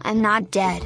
I'm not dead.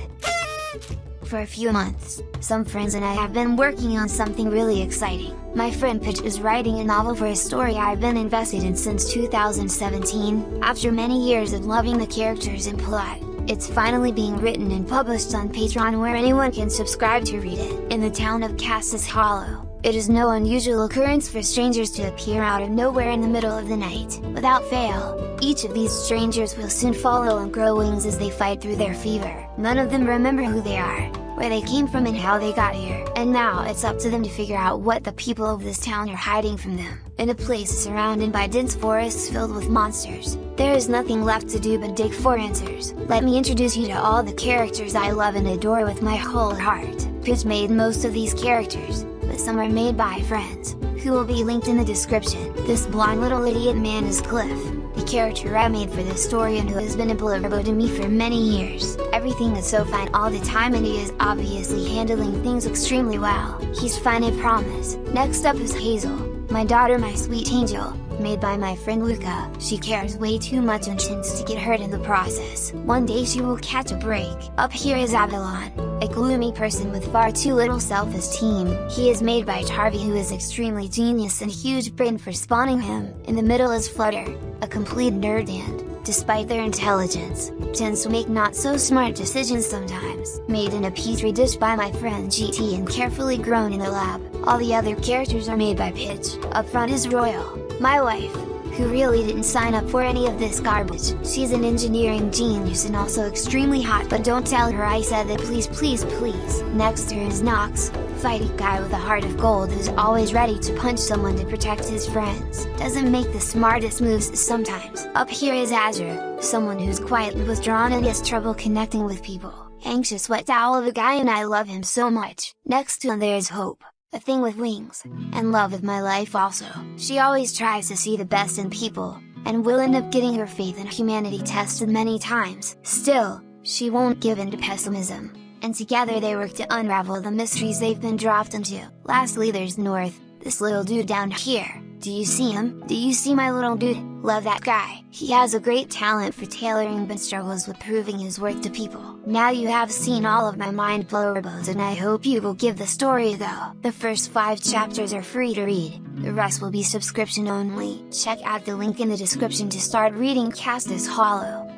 For a few months, some friends and I have been working on something really exciting. My friend Pitch is writing a novel for a story I've been invested in since 2017, after many years of loving the characters and plot. It's finally being written and published on Patreon, where anyone can subscribe to read it. In the town of CASTUS Hollow, it is no unusual occurrence for strangers to appear out of nowhere in the middle of the night. Without fail, each of these strangers will soon follow and grow wings as they fight through their fever. None of them remember who they are, where they came from and how they got here. And now it's up to them to figure out what the people of this town are hiding from them. In a place surrounded by dense forests filled with monsters, there is nothing left to do but dig for answers. Let me introduce you to all the characters I love and adore with my whole heart. Pitch made most of these characters, but some are made by friends, who will be linked in the description. This blonde little idiot man is Cliff, the character I made for this story and who has been a blurbo to me for many years. Everything is so fine all the time and he is obviously handling things extremely well. He's fine, I promise. Next up is Hazel, my daughter, my sweet angel, made by my friend Luca. She cares way too much and tends to get hurt in the process. One day she will catch a break. Up here is Avalon, a gloomy person with far too little self-esteem. He is made by Tarvi, who is extremely genius and huge brain for spawning him. In the middle is Flutter, a complete nerd and, despite their intelligence, tends to make not so smart decisions sometimes. Made in a petri dish by my friend GT and carefully grown in a lab. All the other characters are made by Pitch. Up front is Royal, my wife, who really didn't sign up for any of this garbage. She's an engineering genius and also extremely hot, but don't tell her I said that, please please please. Next to her is Nox, fighting guy with a heart of gold who's always ready to punch someone to protect his friends. Doesn't make the smartest moves sometimes. Up here is Azure, someone who's quietly withdrawn and has trouble connecting with people. Anxious wet owl of a guy and I love him so much. Next to him there is Hope, a thing with wings, and love of my life also. She always tries to see the best in people, and will end up getting her faith in humanity tested many times. Still, she won't give in to pessimism, and together they work to unravel the mysteries they've been dropped into. Lastly there's North, this little dude down here. Do you see him? Do you see my little dude? Love that guy. He has a great talent for tailoring but struggles with proving his worth to people. Now you have seen all of my mind blowerbos and I hope you will give the story a go. The first 5 chapters are free to read, the rest will be subscription only. Check out the link in the description to start reading CASTUS Hollow.